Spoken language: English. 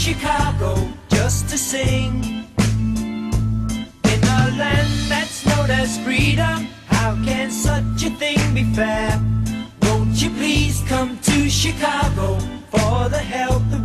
Chicago just to sing. In a land that's known as freedom, how can such a thing be fair? Won't you please come to Chicago for the health of